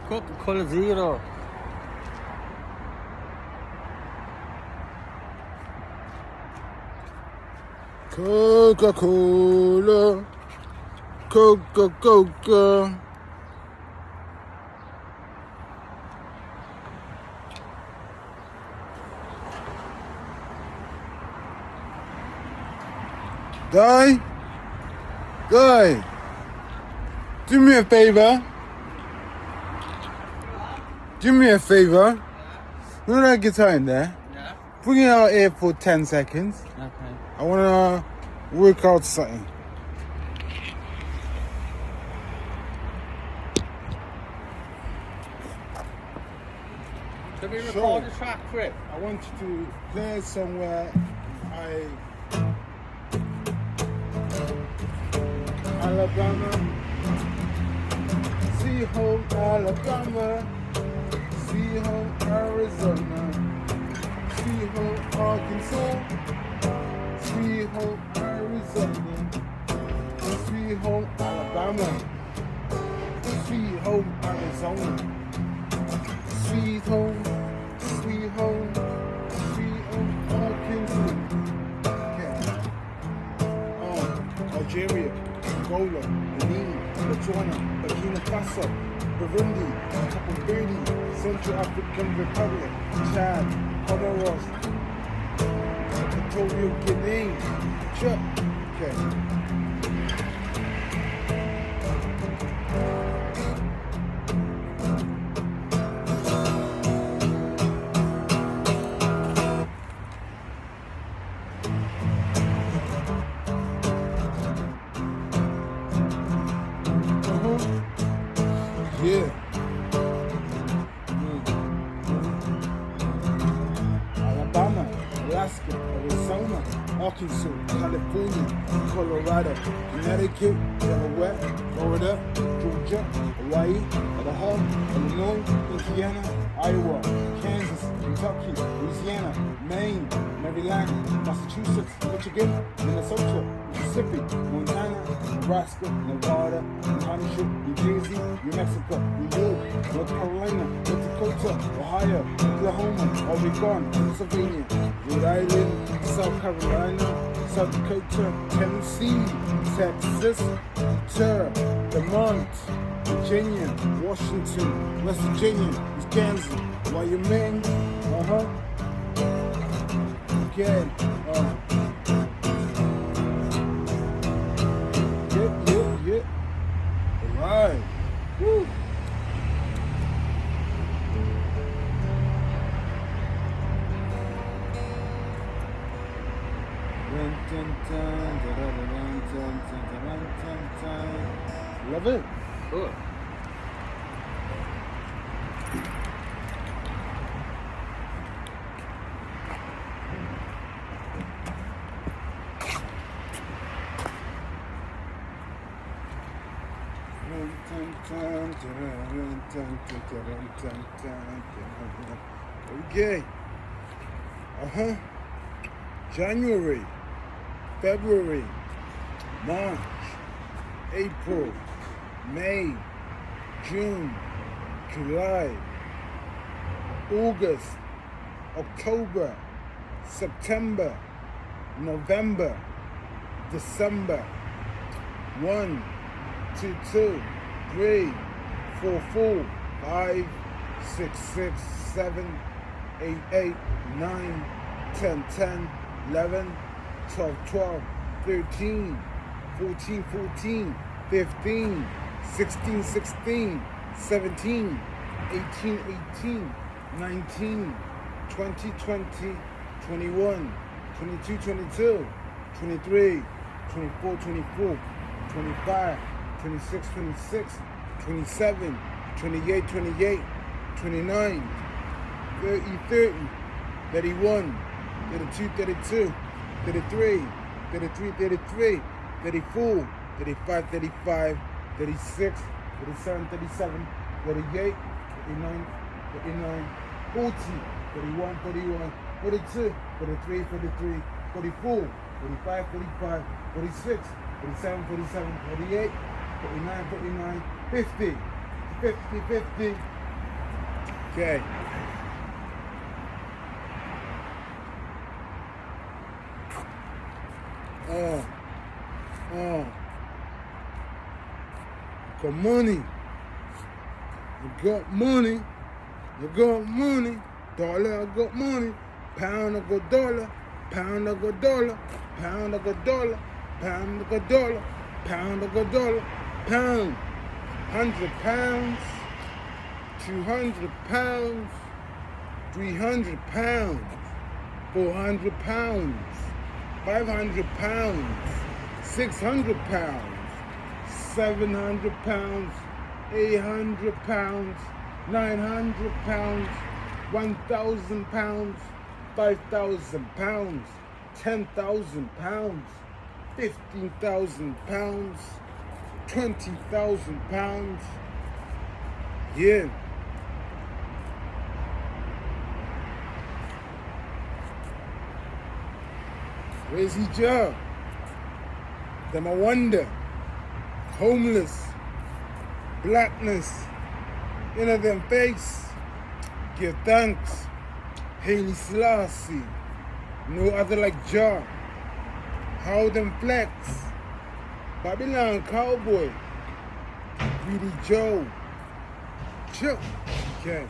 Coca-Cola Zero. Coca-Cola, Coca-Cola. Guy, do me a favor. Do me a favor. You know that guitar in there? Yeah. Bring it out here for 10 seconds. Okay. I wanna work out something. Can we record the track for it? I want you to play somewhere Alabama, see home Alabama, see home Arizona, see home Arkansas, see home Arizona, see home Alabama, see home Arizona, sweet home, sweet home, sweet home Arkansas. Algeria, Angola, Benin, Botswana, Burkina Faso, Burundi, Cape Verde, Central African Republic, Chad, Comoros, Equatorial Guinea, Chuck. Okay. Yeah. Alabama, Alaska, Arizona, Arkansas, California, Colorado, Connecticut, Delaware, Florida, Georgia, Hawaii, Idaho, Illinois, Indiana, Iowa, Kansas, Kentucky, Louisiana, Maine, Maryland, Massachusetts, Michigan, Minnesota, Mississippi, Montana, Nebraska, Nevada, New Hampshire, New Jersey, New Mexico, New York, North Carolina, North Dakota, Ohio, Oklahoma, Oregon, Pennsylvania, Rhode Island, South Carolina, South Dakota, Tennessee, Texas, Utah, Vermont, Virginia, Washington, West Virginia, Wisconsin, Wyoming, okay, yeah, alright, woo. Love it. Cool. Okay. January, February, March, April, May, June, July, August, October, September, November, December. 1, 2, 2, 3, 4, 4, 5, 6, 6, 7, 8, 8, 9, 10, 10, 11, 12, 12, 13, 14, 14, 15, 16, 16, 17, 18, 18, 19, 2020, 21, 22, 22, 23, 24, 24, 25, 26, 26, 27, 28, 28, 29, 30, 30, 31, 32, 32, 33, 33, 33, 34, 35, 35, 36, 37, 37, 38, 39, 39, 40, 41, 41, 42, 43, 43, 44, 45, 45, 46, 47, 47, 48, 49, 49, 50, 50, 50. Okay. Got money. I got money. I got money. Dollar, I got money. Pound, I got dollar. Pound, I got dollar. Pound, I got dollar. Pound, I got dollar. Pound, I got dollar. Pound. 100 pounds. 200 pounds. 300 pounds. 400 pounds. 500 pounds. 600 pounds. 700 pounds. 800 pounds. 900 pounds. 1,000 pounds. 5,000 pounds. 10,000 pounds. 15,000 pounds. 20,000 pounds. Yeah. Where's his job? Them I wonder. Homeless. Blackness. In them face. Give thanks. Haile Selassie. No other like Jah. How them flex. Babylon Cowboy. Greedy Joe. Chill. Okay.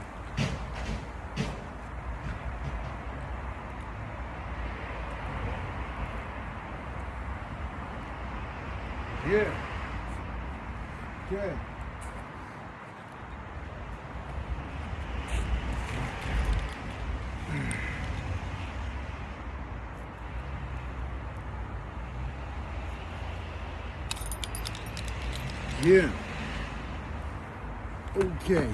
Yeah. Okay. Yeah. Okay.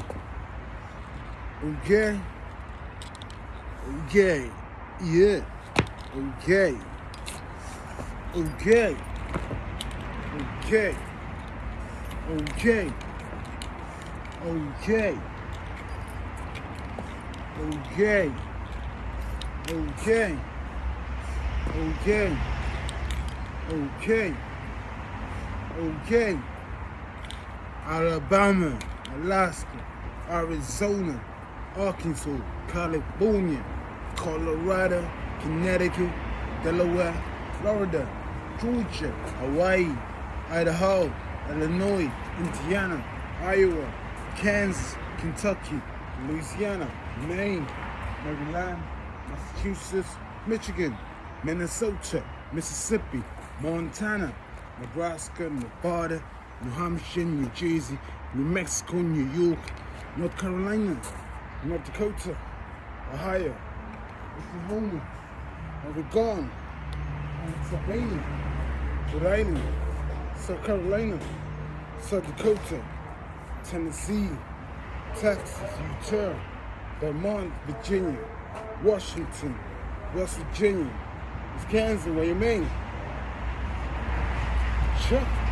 Okay. Okay. Yeah. Okay. Okay. Okay. Okay. Okay. Okay. Okay. Okay. Okay. Okay. Alabama, Alaska, Arizona, Arkansas, California, Colorado, Connecticut, Delaware, Florida, Georgia, Hawaii, Idaho, Illinois, Indiana, Iowa, Kansas, Kentucky, Louisiana, Maine, Maryland, Massachusetts, Michigan, Minnesota, Mississippi, Montana, Nebraska, Nevada, New Hampshire, New Jersey, New Mexico, New York, North Carolina, North Dakota, Ohio, Oklahoma, Oregon, Pennsylvania, Rhode Island, South Carolina, South Dakota, Tennessee, Texas, Utah, Vermont, Virginia, Washington, West Virginia, Wisconsin, what you mean? Sure.